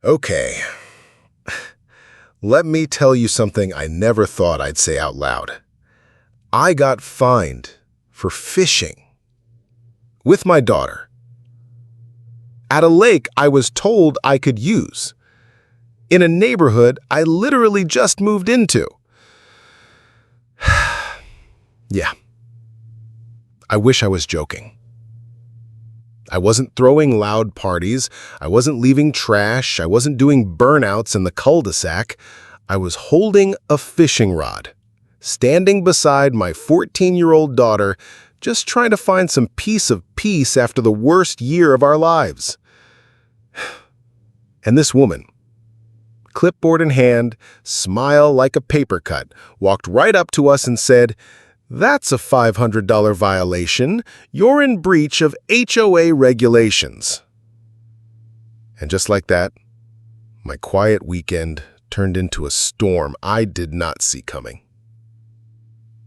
Okay, let me tell you something I never thought I'd say out loud. I got fined for fishing with my daughter at a lake I was told I could use in a neighborhood I literally just moved into. Yeah, I wish I was joking. I wasn't throwing loud parties, I wasn't leaving trash, I wasn't doing burnouts in the cul-de-sac. I was holding a fishing rod, standing beside my 14-year-old daughter, just trying to find some piece of peace after the worst year of our lives. And this woman, clipboard in hand, smile like a paper cut, walked right up to us and said, "That's a $500 violation. You're in breach of HOA regulations." And just like that, my quiet weekend turned into a storm I did not see coming.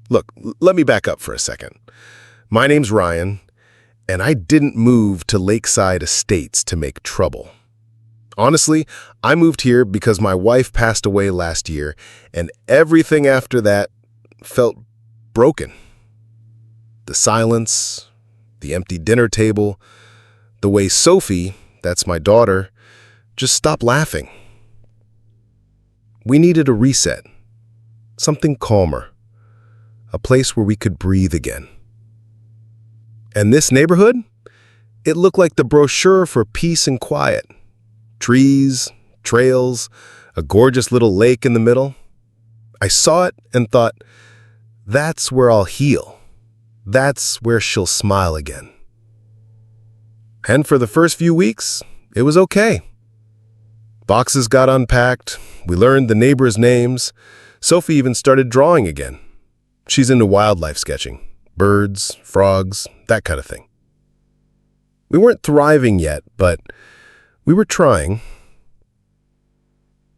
Look, let me back up for a second. My name's Ryan, and I didn't move to Lakeside Estates to make trouble. Honestly, I moved here because my wife passed away last year, and everything after that felt broken. The silence, the empty dinner table, the way Sophie, that's my daughter, just stopped laughing. We needed a reset, something calmer, a place where we could breathe again. And this neighborhood, it looked like the brochure for peace and quiet. Trees, trails, a gorgeous little lake in the middle. I saw it and thought, that's where I'll heal. That's where she'll smile again. And for the first few weeks, it was okay. Boxes got unpacked, we learned the neighbors' names. Sophie even started drawing again. She's into wildlife sketching, birds, frogs, that kind of thing. We weren't thriving yet, but we were trying.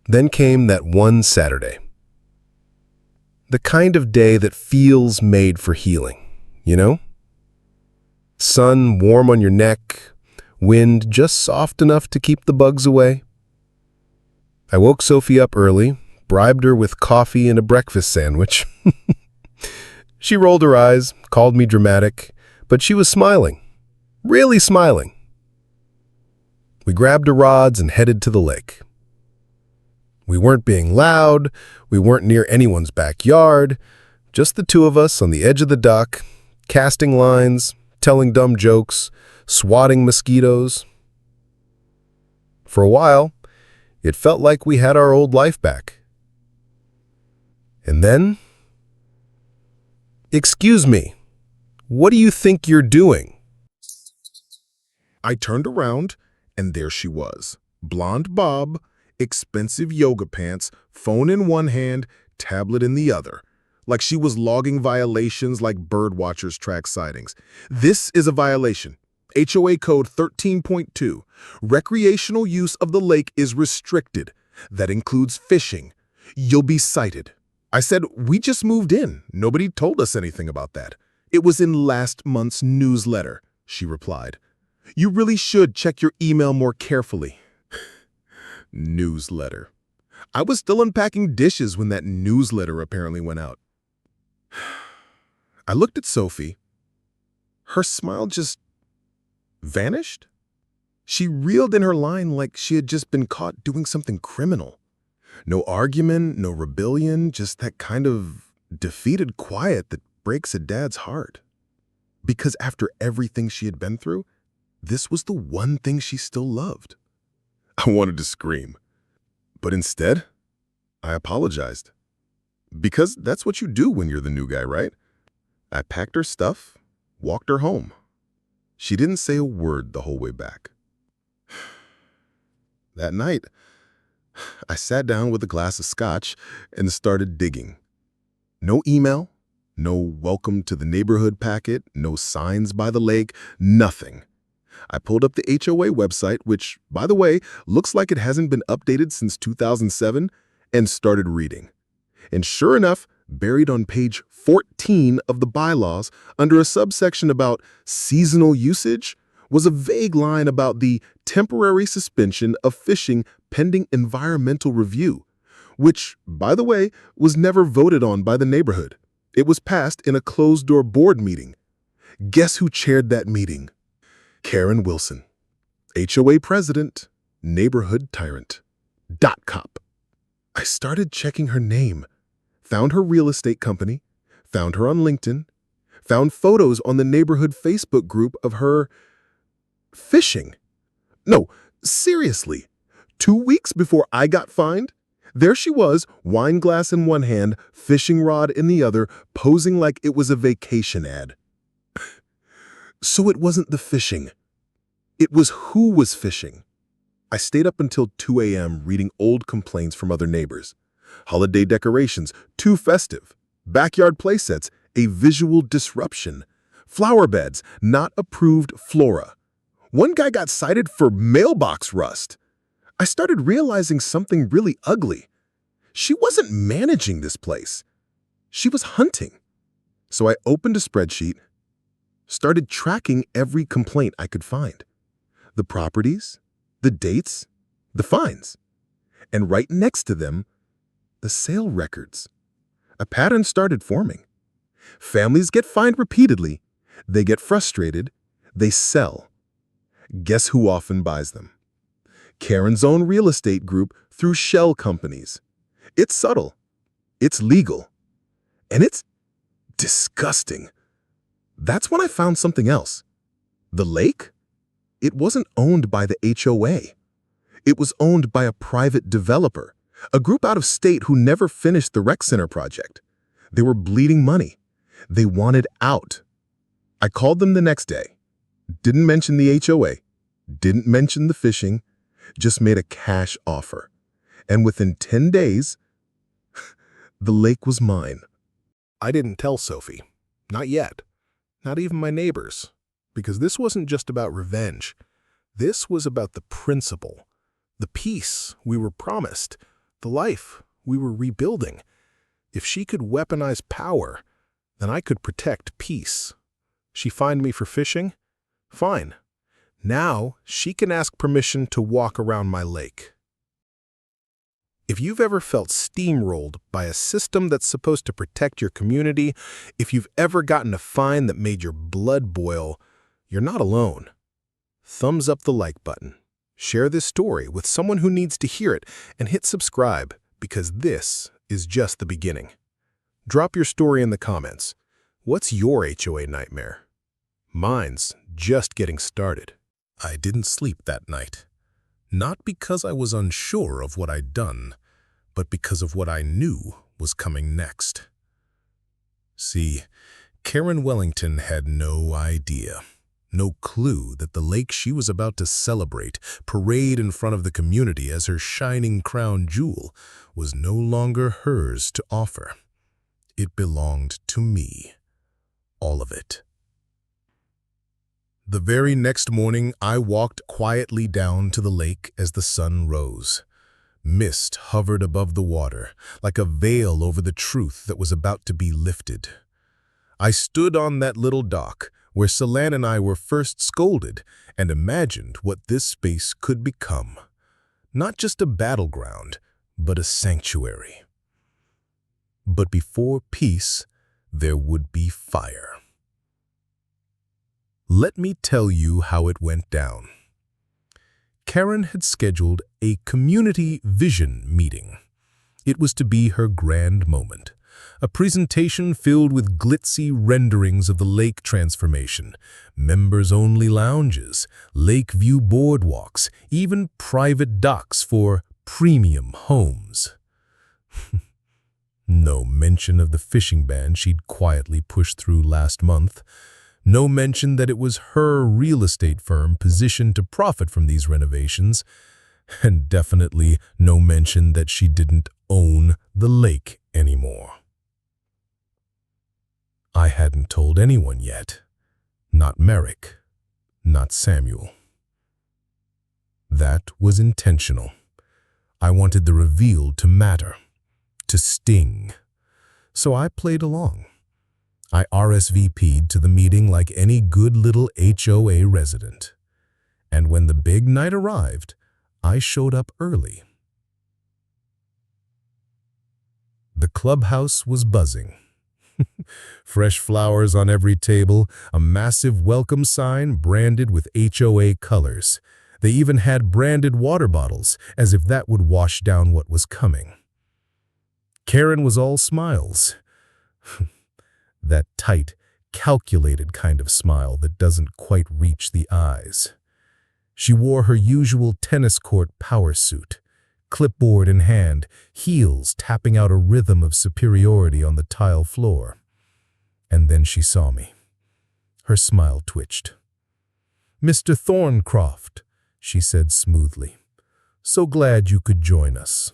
Then came that one Saturday. The kind of day that feels made for healing, you know? Sun warm on your neck, wind just soft enough to keep the bugs away. I woke Sophie up early, bribed her with coffee and a breakfast sandwich. She rolled her eyes, called me dramatic, but she was smiling, really smiling. We grabbed our rods and headed to the lake. We weren't being loud, we weren't near anyone's backyard, just the two of us on the edge of the dock, casting lines, telling dumb jokes, swatting mosquitoes. For a while, it felt like we had our old life back. And then, "Excuse me, what do you think you're doing?" I turned around, and there she was, blonde bob, expensive yoga pants, phone in one hand, tablet in the other, like she was logging violations like bird watchers track sightings. "This is a violation. HOA Code 13.2. Recreational use of the lake is restricted. That includes fishing. You'll be cited." I said, "We just moved in. Nobody told us anything about that." "It was in last month's newsletter," she replied. "You really should check your email more carefully." Newsletter. I was still unpacking dishes when that newsletter apparently went out. I looked at Sophie. Her smile just vanished. She reeled in her line like she had just been caught doing something criminal. No argument, no rebellion, just that kind of defeated quiet that breaks a dad's heart. Because after everything she had been through, this was the one thing she still loved. I wanted to scream. But instead, I apologized. Because that's what you do when you're the new guy, right? I packed her stuff, walked her home. She didn't say a word the whole way back. That night, I sat down with a glass of scotch and started digging. No email, no welcome to the neighborhood packet, no signs by the lake, nothing. I pulled up the HOA website, which, by the way, looks like it hasn't been updated since 2007, and started reading. And sure enough, buried on page 14 of the bylaws, under a subsection about seasonal usage, was a vague line about the temporary suspension of fishing pending environmental review, which, by the way, was never voted on by the neighborhood. It was passed in a closed-door board meeting. Guess who chaired that meeting? Karen Wilson, HOA president, neighborhood tyrant, dot cop. I started checking her name, found her real estate company, found her on LinkedIn, found photos on the neighborhood Facebook group of her fishing. No, seriously, 2 weeks before I got fined, there she was, wine glass in one hand, fishing rod in the other, posing like it was a vacation ad. So it wasn't the fishing. It was who was fishing. I stayed up until 2 a.m. reading old complaints from other neighbors. Holiday decorations, too festive. Backyard playsets, a visual disruption. Flower beds, not approved flora. One guy got cited for mailbox rust. I started realizing something really ugly. She wasn't managing this place. She was hunting. So I opened a spreadsheet, started tracking every complaint I could find. The properties, the dates, the fines. And right next to them, the sale records. A pattern started forming. Families get fined repeatedly. They get frustrated. They sell. Guess who often buys them? Karen's own real estate group through shell companies. It's subtle. It's legal. And it's disgusting. That's when I found something else. The lake? It wasn't owned by the HOA. It was owned by a private developer, a group out of state who never finished the rec center project. They were bleeding money. They wanted out. I called them the next day. Didn't mention the HOA. Didn't mention the fishing. Just made a cash offer. And within 10 days, the lake was mine. I didn't tell Sophie. Not yet. Not even my neighbors. Because this wasn't just about revenge. This was about the principle. The peace we were promised. The life we were rebuilding. If she could weaponize power, then I could protect peace. She fined me for fishing? Fine. Now she can ask permission to walk around my lake. If you've ever felt steamrolled by a system that's supposed to protect your community, if you've ever gotten a fine that made your blood boil, you're not alone. Thumbs up the like button. Share this story with someone who needs to hear it, and hit subscribe, because this is just the beginning. Drop your story in the comments. What's your HOA nightmare? Mine's just getting started. I didn't sleep that night. Not because I was unsure of what I'd done, but because of what I knew was coming next. See, Karen Wellington had no idea, no clue that the lake she was about to celebrate, parade in front of the community as her shining crown jewel, was no longer hers to offer. It belonged to me. All of it. The very next morning, I walked quietly down to the lake as the sun rose. Mist hovered above the water, like a veil over the truth that was about to be lifted. I stood on that little dock where Celan and I were first scolded and imagined what this space could become. Not just a battleground, but a sanctuary. But before peace, there would be fire. Let me tell you how it went down. Karen had scheduled a community vision meeting. It was to be her grand moment, a presentation filled with glitzy renderings of the lake transformation, members-only lounges, lake view boardwalks, even private docks for premium homes. No mention of the fishing ban she'd quietly pushed through last month. No mention that it was her real estate firm positioned to profit from these renovations, and definitely no mention that she didn't own the lake anymore. I hadn't told anyone yet. Not Merrick, not Samuel. That was intentional. I wanted the reveal to matter, to sting. So I played along. I RSVP'd to the meeting like any good little HOA resident. And when the big night arrived, I showed up early. The clubhouse was buzzing. Fresh flowers on every table, a massive welcome sign branded with HOA colors. They even had branded water bottles, as if that would wash down what was coming. Karen was all smiles. That tight, calculated kind of smile that doesn't quite reach the eyes. She wore her usual tennis court power suit, clipboard in hand, heels tapping out a rhythm of superiority on the tile floor. And then she saw me. Her smile twitched. "Mr. Thorncroft," she said smoothly. "So glad you could join us."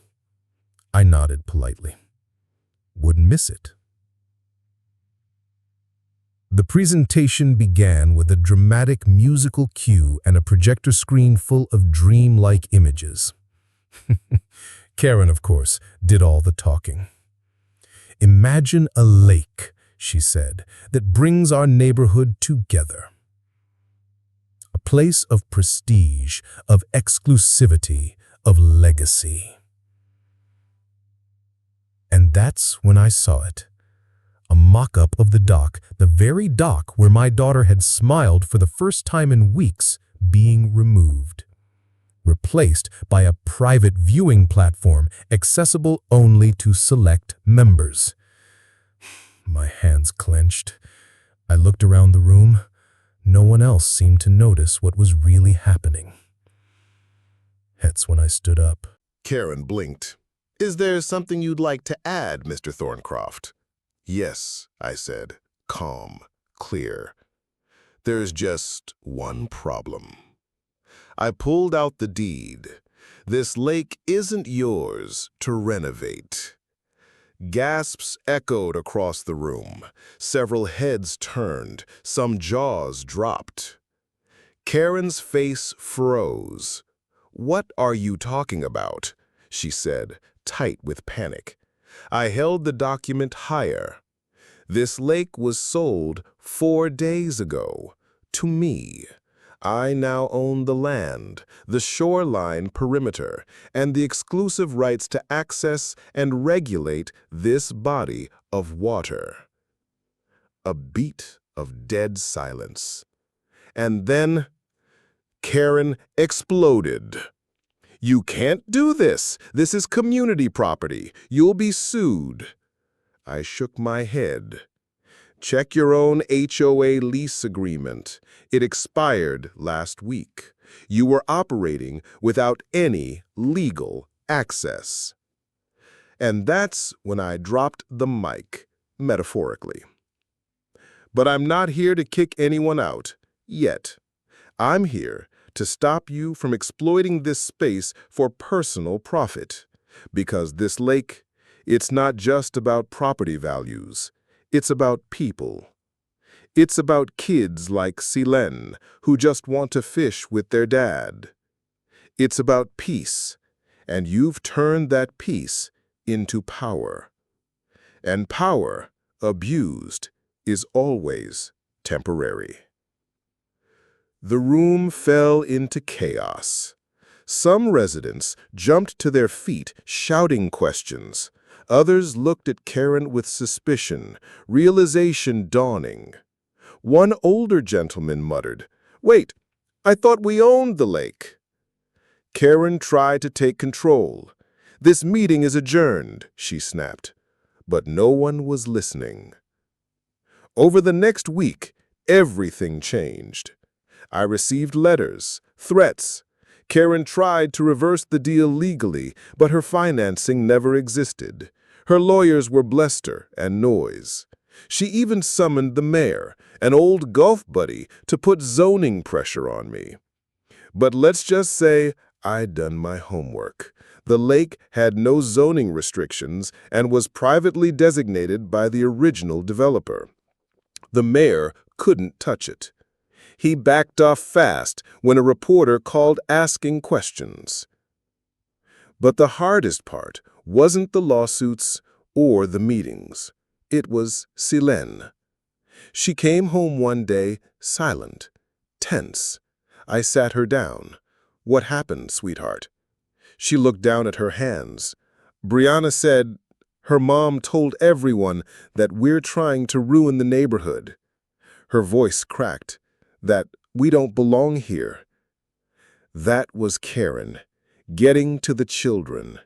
I nodded politely. Wouldn't miss it. The presentation began with a dramatic musical cue and a projector screen full of dreamlike images. Karen, of course, did all the talking. "Imagine a lake," she said, "that brings our neighborhood together. A place of prestige, of exclusivity, of legacy." And that's when I saw it. A mock-up of the dock, the very dock where my daughter had smiled for the first time in weeks, being removed. Replaced by a private viewing platform accessible only to select members. My hands clenched. I looked around the room. No one else seemed to notice what was really happening. That's when I stood up. Karen blinked. "Is there something you'd like to add, Mr. Thorncroft?" "Yes," I said, calm, clear. "There's just one problem." I pulled out the deed. "This lake isn't yours to renovate." Gasps echoed across the room. Several heads turned. Some jaws dropped. Karen's face froze. "What are you talking about?" she said, tight with panic. I held the document higher. "This lake was sold 4 days ago, to me. I now own the land, the shoreline perimeter, and the exclusive rights to access and regulate this body of water." A beat of dead silence. And then Karen exploded. "You can't do this. This is community property. You'll be sued." I shook my head. "Check your own HOA lease agreement. It expired last week. You were operating without any legal access." And that's when I dropped the mic, metaphorically. But I'm not here to kick anyone out, yet. I'm here to stop you from exploiting this space for personal profit. Because this lake, it's not just about property values. It's about people. It's about kids like Silen, who just want to fish with their dad. It's about peace, and you've turned that peace into power. And power, abused, is always temporary. The room fell into chaos. Some residents jumped to their feet, shouting questions. Others looked at Karen with suspicion, realization dawning. One older gentleman muttered, "Wait, I thought we owned the lake." Karen tried to take control. "This meeting is adjourned," she snapped. But no one was listening. Over the next week, everything changed. I received letters, threats. Karen tried to reverse the deal legally, but her financing never existed. Her lawyers were bluster and noise. She even summoned the mayor, an old golf buddy, to put zoning pressure on me. But let's just say I'd done my homework. The lake had no zoning restrictions and was privately designated by the original developer. The mayor couldn't touch it. He backed off fast when a reporter called asking questions. But the hardest part wasn't the lawsuits or the meetings. It was Silen. She came home one day silent, tense. I sat her down. "What happened, sweetheart?" She looked down at her hands. Brianna said, "Her mom told everyone that we're trying to ruin the neighborhood." Her voice cracked. "That we don't belong here." That was Karen, getting to the children,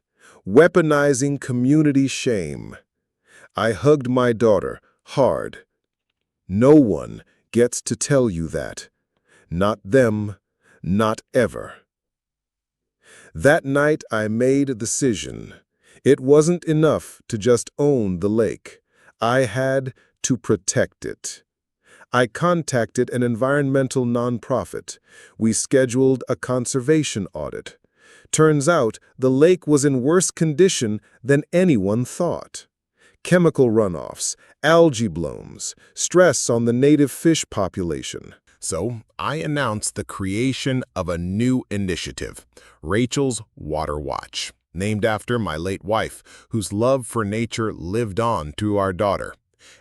weaponizing community shame. I hugged my daughter hard. "No one gets to tell you that. Not them, not ever." That night I made a decision. It wasn't enough to just own the lake. I had to protect it. I contacted an environmental nonprofit. We scheduled a conservation audit. Turns out the lake was in worse condition than anyone thought. Chemical runoffs, algae blooms, stress on the native fish population. So I announced the creation of a new initiative, Rachel's Water Watch, named after my late wife, whose love for nature lived on through our daughter.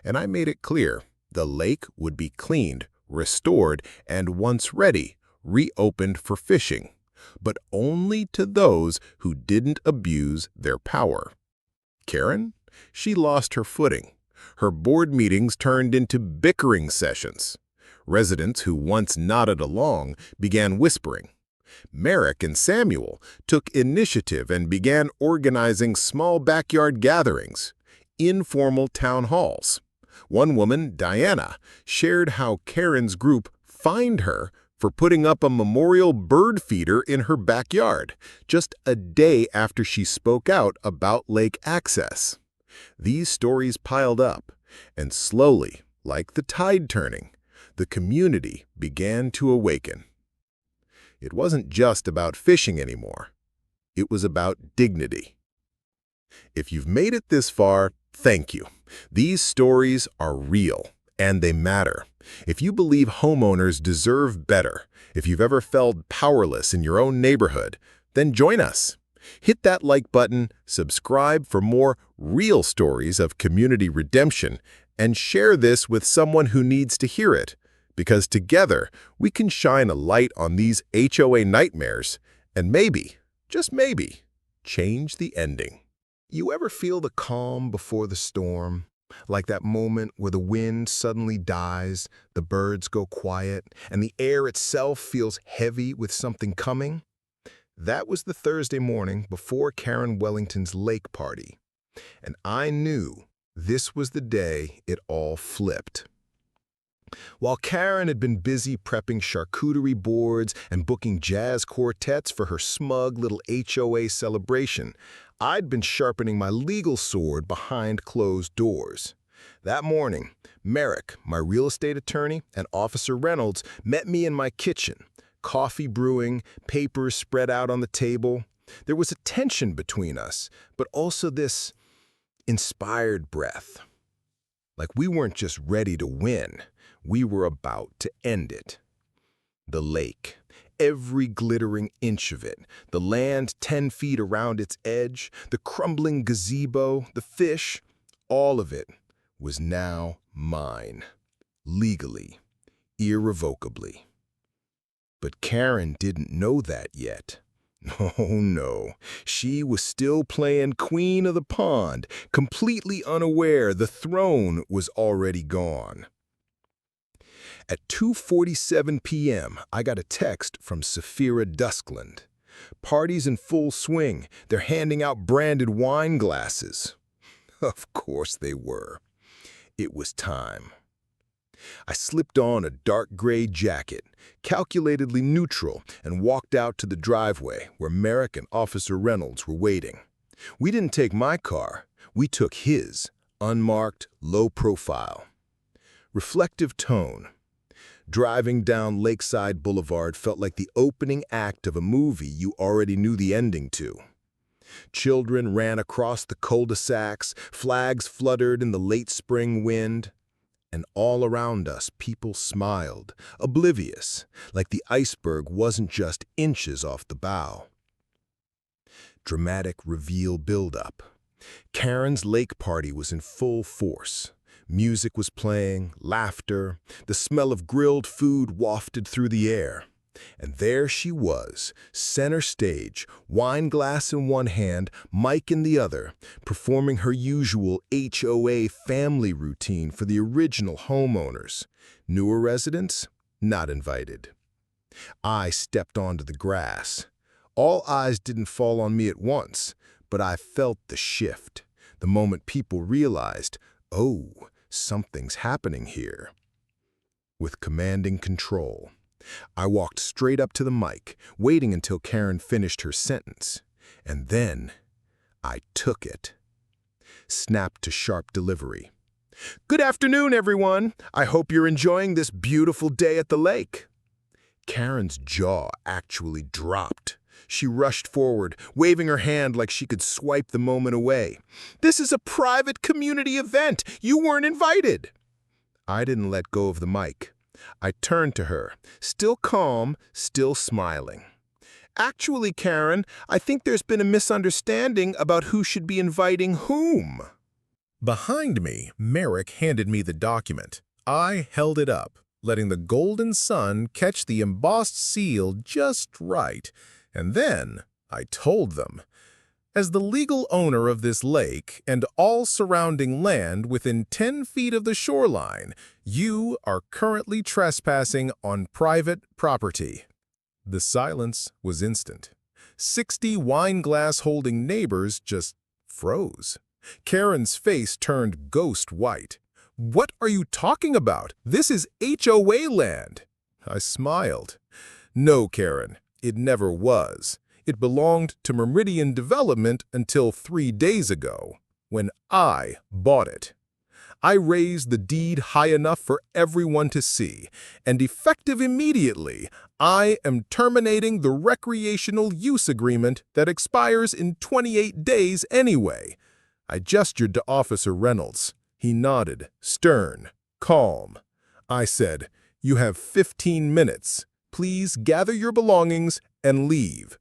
And I made it clear the lake would be cleaned, restored, and once ready, reopened for fishing, but only to those who didn't abuse their power. Karen? She lost her footing. Her board meetings turned into bickering sessions. Residents who once nodded along began whispering. Merrick and Samuel took initiative and began organizing small backyard gatherings, informal town halls. One woman, Diana, shared how Karen's group fined her for putting up a memorial bird feeder in her backyard, just a day after she spoke out about lake access. These stories piled up, and slowly, like the tide turning, the community began to awaken. It wasn't just about fishing anymore. It was about dignity. If you've made it this far, thank you. These stories are real, and they matter. If you believe homeowners deserve better, if you've ever felt powerless in your own neighborhood, then join us. Hit that like button, subscribe for more real stories of community redemption, and share this with someone who needs to hear it. Because together, we can shine a light on these HOA nightmares and maybe, just maybe, change the ending. You ever feel the calm before the storm? Like that moment where the wind suddenly dies, the birds go quiet, and the air itself feels heavy with something coming? That was the Thursday morning before Karen Wellington's lake party. And I knew this was the day it all flipped. While Karen had been busy prepping charcuterie boards and booking jazz quartets for her smug little HOA celebration, I'd been sharpening my legal sword behind closed doors. That morning, Merrick, my real estate attorney, and Officer Reynolds met me in my kitchen, coffee brewing, papers spread out on the table. There was a tension between us, but also this inspired breath. Like we weren't just ready to win. We were about to end it. The lake, every glittering inch of it, the land 10 feet around its edge, the crumbling gazebo, the fish, all of it was now mine, legally, irrevocably. But Karen didn't know that yet. Oh no, she was still playing queen of the pond, completely unaware the throne was already gone. At 2:47 p.m., I got a text from Saphira Duskland. Party's in full swing. They're handing out branded wine glasses. Of course they were. It was time. I slipped on a dark gray jacket, calculatedly neutral, and walked out to the driveway where Merrick and Officer Reynolds were waiting. We didn't take my car. We took his, unmarked, low profile. Reflective tone. Driving down Lakeside Boulevard felt like the opening act of a movie you already knew the ending to. Children ran across the cul-de-sacs, flags fluttered in the late spring wind, and all around us people smiled, oblivious, like the iceberg wasn't just inches off the bow. Dramatic reveal build-up. Karen's lake party was in full force. Music was playing, laughter, the smell of grilled food wafted through the air. And there she was, center stage, wine glass in one hand, mic in the other, performing her usual HOA family routine for the original homeowners. Newer residents, not invited. I stepped onto the grass. All eyes didn't fall on me at once, but I felt the shift, the moment people realized, oh, something's happening here. With commanding control, I walked straight up to the mic, waiting until Karen finished her sentence. And then I took it. Snapped to sharp delivery. "Good afternoon, everyone. I hope you're enjoying this beautiful day at the lake." Karen's jaw actually dropped. She rushed forward, waving her hand like she could swipe the moment away. "This is a private community event. You weren't invited." I didn't let go of the mic. I turned to her, still calm, still smiling. "Actually, Karen, I think there's been a misunderstanding about who should be inviting whom." Behind me, Merrick handed me the document. I held it up, letting the golden sun catch the embossed seal just right, and then I told them. As the legal owner of this lake and all surrounding land within 10 feet of the shoreline, you are currently trespassing on private property. The silence was instant. 60 wine glass-holding neighbors just froze. Karen's face turned ghost white. "What are you talking about? This is HOA land." I smiled. "No, Karen, it never was. It belonged to Meridian Development until 3 days ago, when I bought it. I raised the deed high enough for everyone to see, and effective immediately, I am terminating the recreational use agreement that expires in 28 days anyway." I gestured to Officer Reynolds. He nodded, stern, calm. I said, "You have 15 minutes. Please gather your belongings and leave."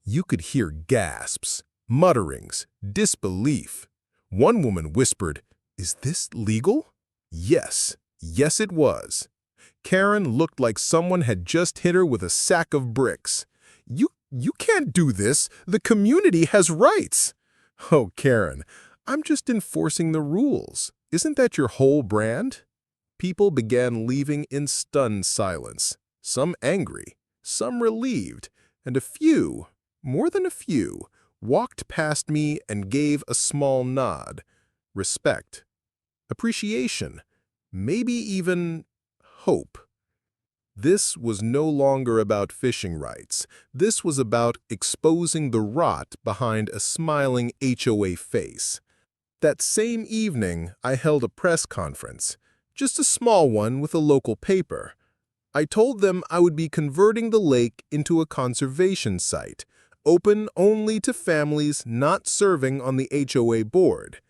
You could hear gasps, mutterings, disbelief. One woman whispered, "Is this legal?" Yes, yes it was. Karen looked like someone had just hit her with a sack of bricks. You can't do this. The community has rights." "Oh, Karen, I'm just enforcing the rules. Isn't that your whole brand?" People began leaving in stunned silence, some angry, some relieved, and a few, more than a few, walked past me and gave a small nod. Respect, appreciation, maybe even hope. This was no longer about fishing rights. This was about exposing the rot behind a smiling HOA face. That same evening, I held a press conference, just a small one with a local paper. I told them I would be converting the lake into a conservation site, open only to families not serving on the HOA board.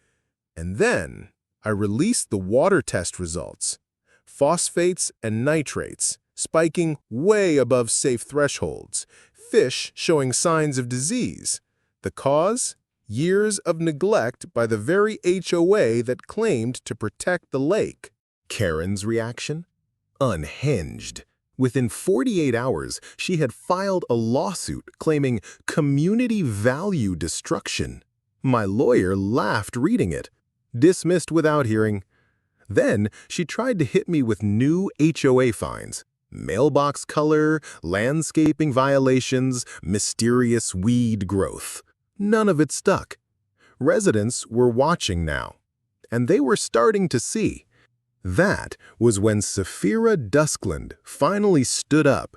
And then I released the water test results. Phosphates and nitrates spiking way above safe thresholds. Fish showing signs of disease. The cause? Years of neglect by the very HOA that claimed to protect the lake. Karen's reaction? Unhinged. Within 48 hours, she had filed a lawsuit claiming community value destruction. My lawyer laughed reading it, dismissed without hearing. Then she tried to hit me with new HOA fines. Mailbox color, landscaping violations, mysterious weed growth. None of it stuck. Residents were watching now, and they were starting to see. That was when Saphira Duskland finally stood up.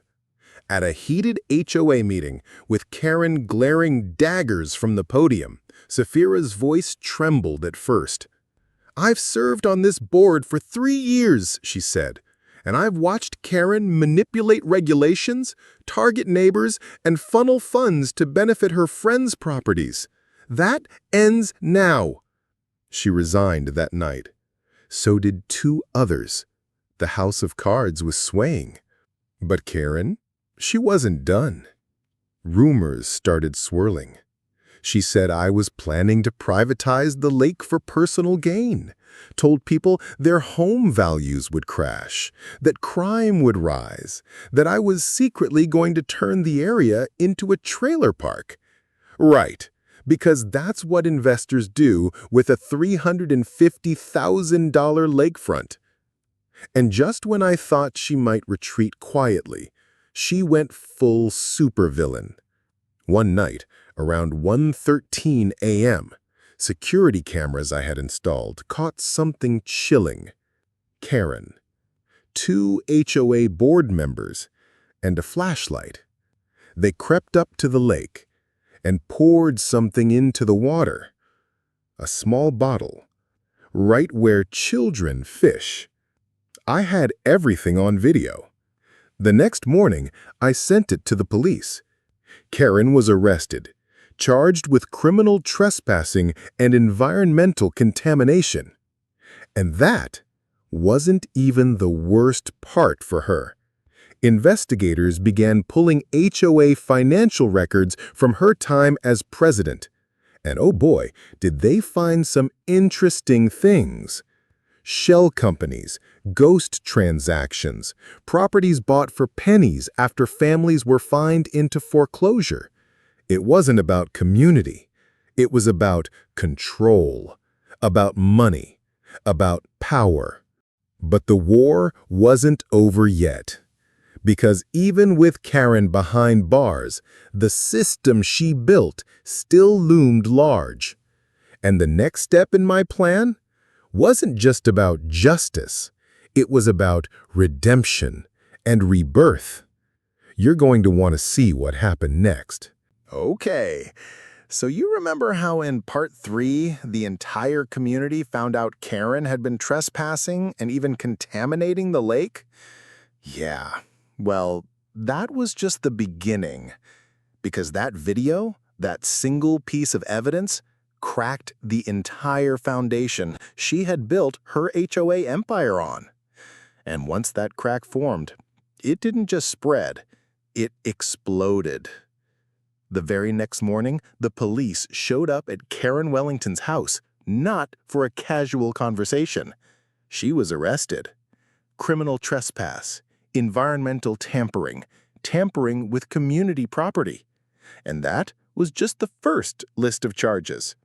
At a heated HOA meeting, with Karen glaring daggers from the podium, Saphira's voice trembled at first. "I've served on this board for 3 years," she said, "and I've watched Karen manipulate regulations, target neighbors, and funnel funds to benefit her friends' properties. That ends now." She resigned that night. So did 2 others. The house of cards was swaying. But Karen, she wasn't done. Rumors started swirling. She said I was planning to privatize the lake for personal gain, told people their home values would crash, that crime would rise, that I was secretly going to turn the area into a trailer park. Right, because that's what investors do with a $350,000 lakefront. And just when I thought she might retreat quietly, she went full supervillain. One night, around 1:13 a.m., security cameras I had installed caught something chilling. Karen, 2 HOA board members, and a flashlight. They crept up to the lake and poured something into the water. A small bottle, right where children fish. I had everything on video. The next morning, I sent it to the police. Karen was arrested, charged with criminal trespassing and environmental contamination. And that wasn't even the worst part for her. Investigators began pulling HOA financial records from her time as president. And oh boy, did they find some interesting things. Shell companies, ghost transactions, properties bought for pennies after families were fined into foreclosure. It wasn't about community. It was about control, about money, about power. But the war wasn't over yet. Because even with Karen behind bars, the system she built still loomed large. And the next step in my plan wasn't just about justice. It was about redemption and rebirth. You're going to want to see what happened next. Okay, so you remember how in part 3, the entire community found out Karen had been trespassing and even contaminating the lake? Yeah, well, that was just the beginning. Because that video, that single piece of evidence, cracked the entire foundation she had built her HOA empire on. And once that crack formed, it didn't just spread, it exploded. The very next morning, the police showed up at Karen Wellington's house, not for a casual conversation. She was arrested. Criminal trespass, environmental tampering, tampering with community property. And that was just the first list of charges.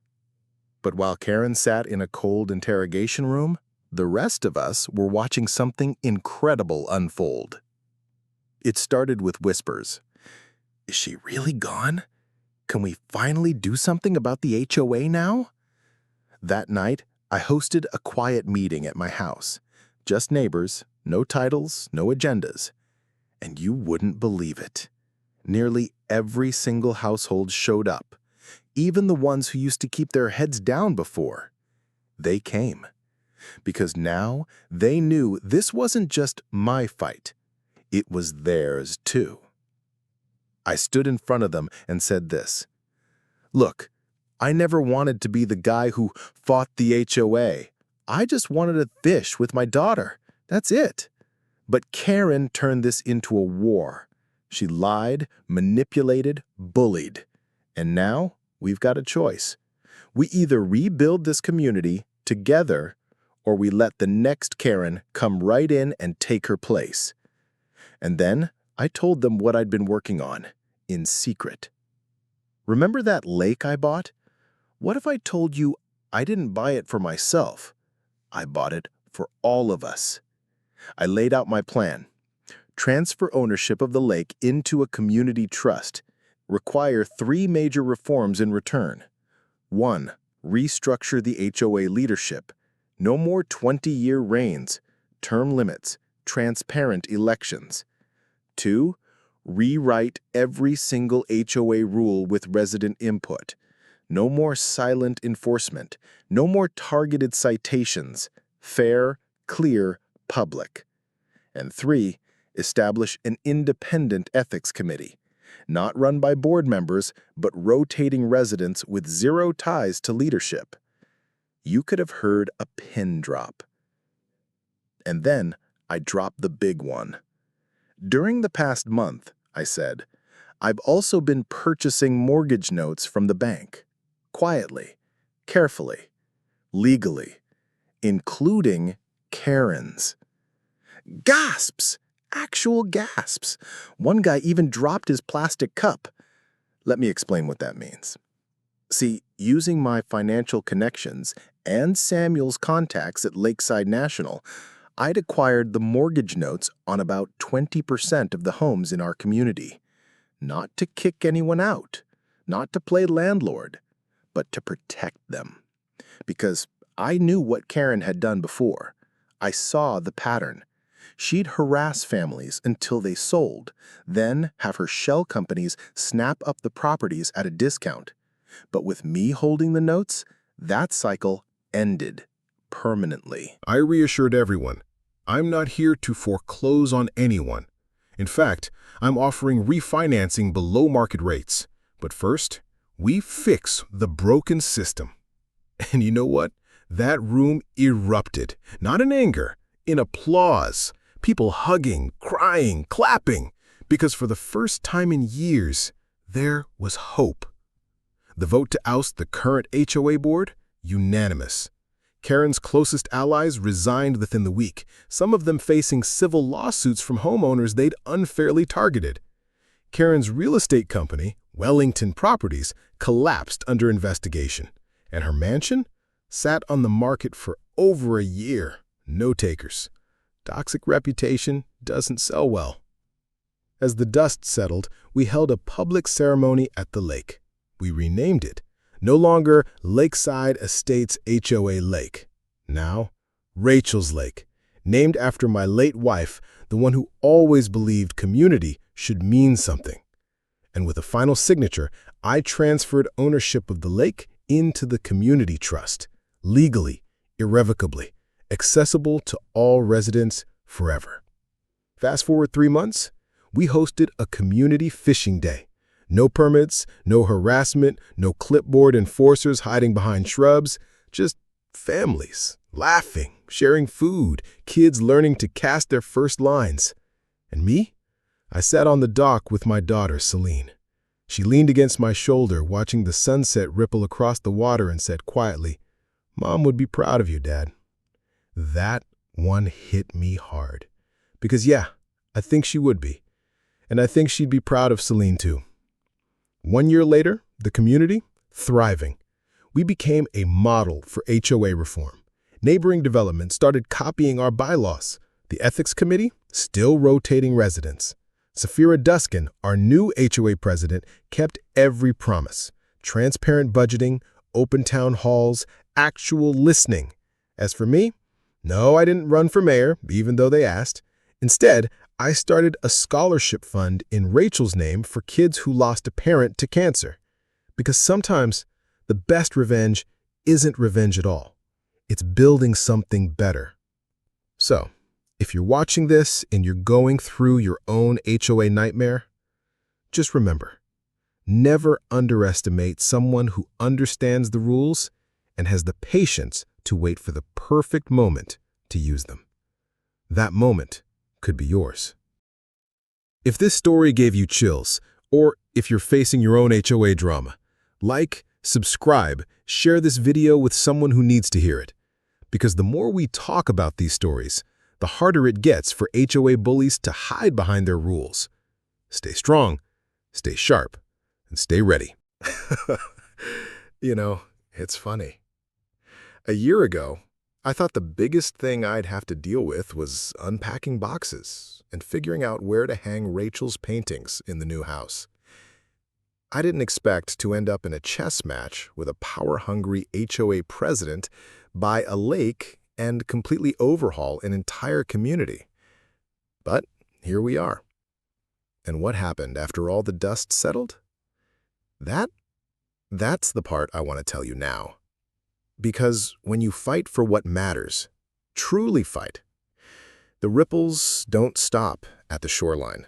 But while Karen sat in a cold interrogation room, the rest of us were watching something incredible unfold. It started with whispers. Is she really gone? Can we finally do something about the HOA now? That night, I hosted a quiet meeting at my house. Just neighbors, no titles, no agendas. And you wouldn't believe it. Nearly every single household showed up, even the ones who used to keep their heads down before. They came. Because now they knew this wasn't just my fight. It was theirs too. I stood in front of them and said this. Look, I never wanted to be the guy who fought the HOA. I just wanted to fish with my daughter. That's it. But Karen turned this into a war. She lied, manipulated, bullied. And now we've got a choice. We either rebuild this community together or we let the next Karen come right in and take her place. And then I told them what I'd been working on, in secret. Remember that lake I bought? What if I told you I didn't buy it for myself? I bought it for all of us. I laid out my plan. Transfer ownership of the lake into a community trust. Require 3 major reforms in return. 1. Restructure the HOA leadership. No more 20-year reigns, term limits, transparent elections. 2. Rewrite every single HOA rule with resident input. No more silent enforcement. No more targeted citations. Fair, clear, public. And 3. Establish an independent ethics committee. Not run by board members, but rotating residents with 0 ties to leadership. You could have heard a pin drop. And then I dropped the big one. During the past month, I said, I've also been purchasing mortgage notes from the bank. quietly, carefully, legally, including Karens. Gasps! Actual gasps. One guy even dropped his plastic cup. Let me explain what that means. See, using my financial connections and Samuel's contacts at Lakeside National, I'd acquired the mortgage notes on about 20% of the homes in our community. Not to kick anyone out, not to play landlord, but to protect them. Because I knew what Karen had done before. I saw the pattern. She'd harass families until they sold, then have her shell companies snap up the properties at a discount. But with me holding the notes, that cycle ended permanently. I reassured everyone, I'm not here to foreclose on anyone. In fact, I'm offering refinancing below market rates. But first, we fix the broken system. And you know what? That room erupted, not in anger, in applause. People hugging, crying, clapping, because for the first time in years, there was hope. The vote to oust the current HOA board? Unanimous. Karen's closest allies resigned within the week, some of them facing civil lawsuits from homeowners they'd unfairly targeted. Karen's real estate company, Wellington Properties, collapsed under investigation, and her mansion sat on the market for over a year. No takers. Toxic reputation doesn't sell well. As the dust settled, we held a public ceremony at the lake. We renamed it. No longer Lakeside Estates HOA Lake. Now, Rachel's Lake, named after my late wife, the one who always believed community should mean something. And with a final signature, I transferred ownership of the lake into the community trust, legally, irrevocably, accessible to all residents forever. Fast forward 3 months, we hosted a community fishing day. No permits, no harassment, no clipboard enforcers hiding behind shrubs, just families, laughing, sharing food, kids learning to cast their first lines. And me? I sat on the dock with my daughter, Celine. She leaned against my shoulder, watching the sunset ripple across the water and said quietly, "Mom would be proud of you, Dad." That one hit me hard. Because yeah, I think she would be. And I think she'd be proud of Celine too. 1 year later, the community, thriving. We became a model for HOA reform. Neighboring developments started copying our bylaws. The ethics committee, still rotating residents. Safira Duskin, our new HOA president, kept every promise. Transparent budgeting, open town halls, actual listening. As for me, no, I didn't run for mayor, even though they asked. Instead, I started a scholarship fund in Rachel's name for kids who lost a parent to cancer. Because sometimes the best revenge isn't revenge at all. It's building something better. So, if you're watching this and you're going through your own HOA nightmare, just remember, never underestimate someone who understands the rules and has the patience to wait for the perfect moment to use them. That moment could be yours. If this story gave you chills, or if you're facing your own HOA drama, like, subscribe, share this video with someone who needs to hear it. Because the more we talk about these stories, the harder it gets for HOA bullies to hide behind their rules. Stay strong, stay sharp, and stay ready. You know, it's funny. A year ago, I thought the biggest thing I'd have to deal with was unpacking boxes and figuring out where to hang Rachel's paintings in the new house. I didn't expect to end up in a chess match with a power-hungry HOA president by a lake and completely overhaul an entire community. But here we are. And what happened after all the dust settled? That's the part I want to tell you now. Because when you fight for what matters, truly fight, the ripples don't stop at the shoreline.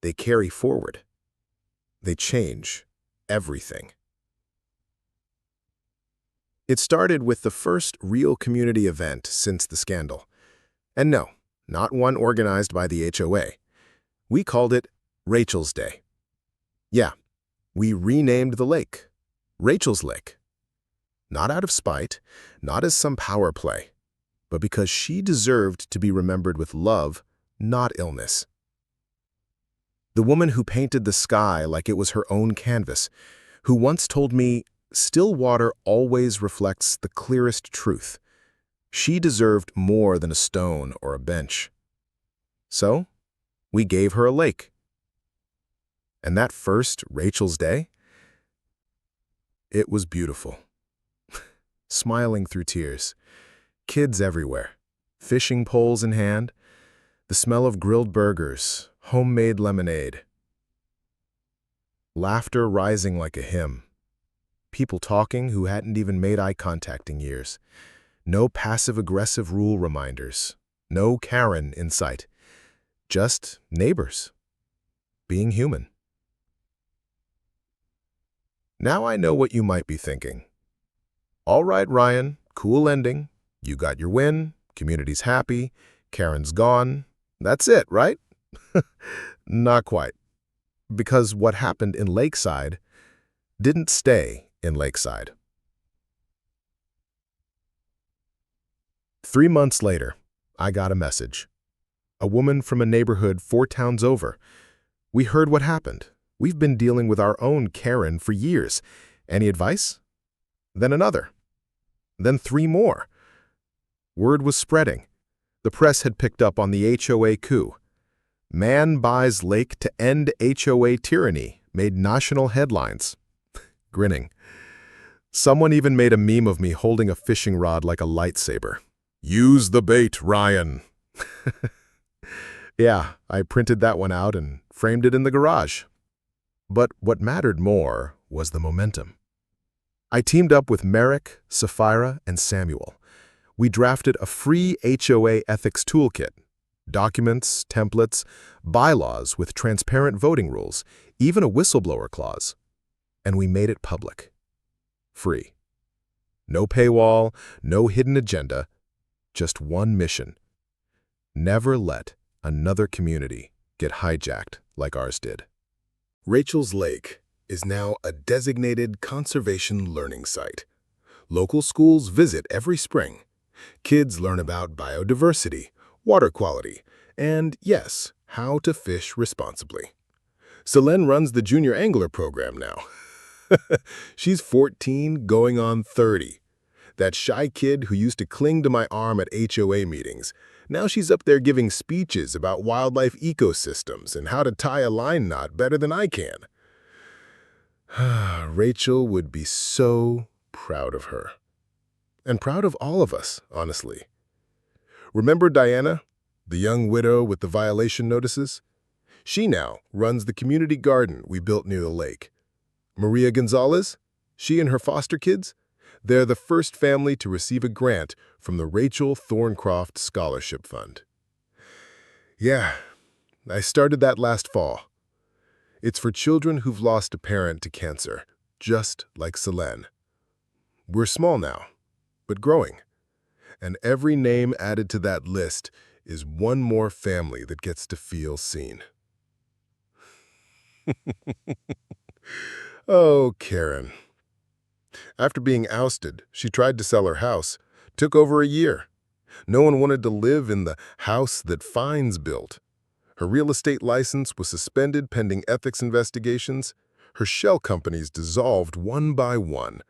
They carry forward. They change everything. It started with the first real community event since the scandal. And no, not one organized by the HOA. We called it Rachel's Day. Yeah, we renamed the lake. Rachel's Lake. Not out of spite, not as some power play, but because she deserved to be remembered with love, not illness. The woman who painted the sky like it was her own canvas, who once told me, still water always reflects the clearest truth. She deserved more than a stone or a bench. So, we gave her a lake. And that first Rachel's Day, it was beautiful. Smiling through tears, kids everywhere, fishing poles in hand, the smell of grilled burgers, homemade lemonade. Laughter rising like a hymn. People talking who hadn't even made eye contact in years. No passive-aggressive rule reminders. No Karen in sight. Just neighbors. Being human. Now I know what you might be thinking. All right, Ryan, cool ending. You got your win, community's happy, Karen's gone. That's it, right? Not quite. Because what happened in Lakeside didn't stay in Lakeside. 3 months later, I got a message. A woman from a neighborhood 4 towns over. We heard what happened. We've been dealing with our own Karen for years. Any advice? Then another. Then 3 more. Word was spreading. The press had picked up on the HOA coup. Man buys lake to end HOA tyranny made national headlines. Grinning. Someone even made a meme of me holding a fishing rod like a lightsaber. Use the bait, Ryan. Yeah, I printed that one out and framed it in the garage. But what mattered more was the momentum. I teamed up with Merrick, Sapphira, and Samuel. We drafted a free HOA ethics toolkit. Documents, templates, bylaws with transparent voting rules, even a whistleblower clause. And we made it public. Free. No paywall, no hidden agenda, just one mission. Never let another community get hijacked like ours did. Rachel's Lake is now a designated conservation learning site. Local schools visit every spring. Kids learn about biodiversity, water quality, and, yes, how to fish responsibly. Selene runs the junior angler program now. She's 14, going on 30. That shy kid who used to cling to my arm at HOA meetings. Now she's up there giving speeches about wildlife ecosystems and how to tie a line knot better than I can. Rachel would be so proud of her. And proud of all of us, honestly. Remember Diana, the young widow with the violation notices? She now runs the community garden we built near the lake. Maria Gonzalez, she and her foster kids, they're the first family to receive a grant from the Rachel Thorncroft Scholarship Fund. Yeah, I started that last fall. It's for children who've lost a parent to cancer, just like Selene. We're small now, but growing. And every name added to that list is one more family that gets to feel seen. Oh, Karen. After being ousted, she tried to sell her house. Took over a year. No one wanted to live in the house that Fines built. Her real estate license was suspended pending ethics investigations. Her shell companies dissolved one by one.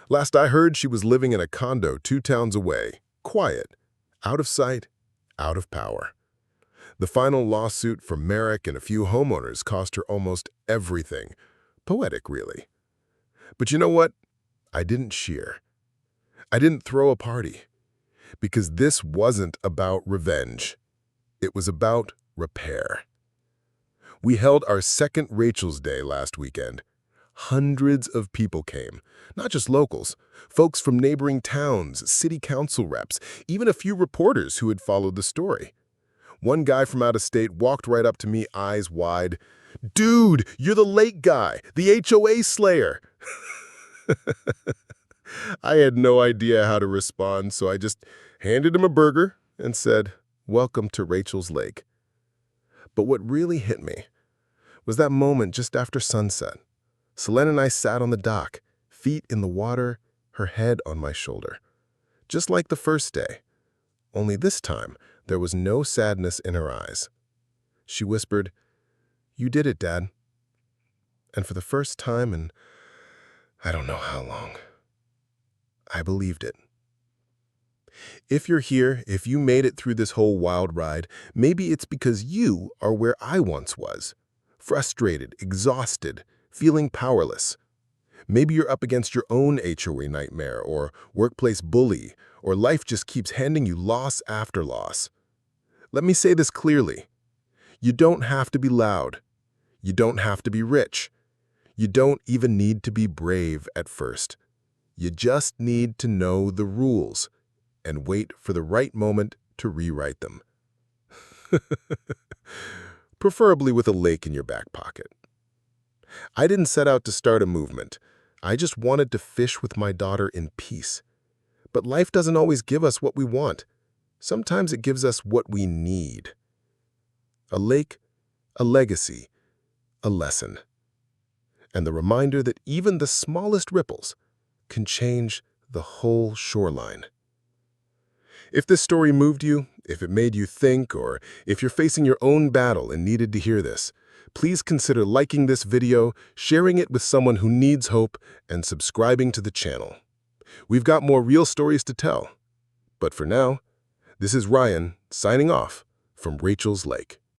Last I heard, she was living in a condo 2 towns away. Quiet. Out of sight. Out of power. The final lawsuit from Merrick and a few homeowners cost her almost everything. Poetic, really. But you know what? I didn't cheer. I didn't throw a party. Because this wasn't about revenge. It was about repair. We held our second Rachel's Day last weekend. Hundreds of people came, not just locals, folks from neighboring towns, city council reps, even a few reporters who had followed the story. One guy from out of state walked right up to me, eyes wide. "Dude, you're the lake guy, the HOA slayer." I had no idea how to respond, so I just handed him a burger and said, "Welcome to Rachel's Lake." But what really hit me was that moment just after sunset. Selene and I sat on the dock, feet in the water, her head on my shoulder. Just like the first day. Only this time, there was no sadness in her eyes. She whispered, "You did it, Dad." And for the first time in I don't know how long, I believed it. If you're here, if you made it through this whole wild ride, maybe it's because you are where I once was. Frustrated, exhausted, feeling powerless. Maybe you're up against your own HOA nightmare or workplace bully, or life just keeps handing you loss after loss. Let me say this clearly. You don't have to be loud. You don't have to be rich. You don't even need to be brave at first. You just need to know the rules and wait for the right moment to rewrite them. Preferably with a lake in your back pocket. I didn't set out to start a movement. I just wanted to fish with my daughter in peace. But life doesn't always give us what we want. Sometimes it gives us what we need. A lake, a legacy, a lesson. And the reminder that even the smallest ripples can change the whole shoreline. If this story moved you, if it made you think, or if you're facing your own battle and needed to hear this, please consider liking this video, sharing it with someone who needs hope, and subscribing to the channel. We've got more real stories to tell. But for now, this is Ryan signing off from Rachel's Lake.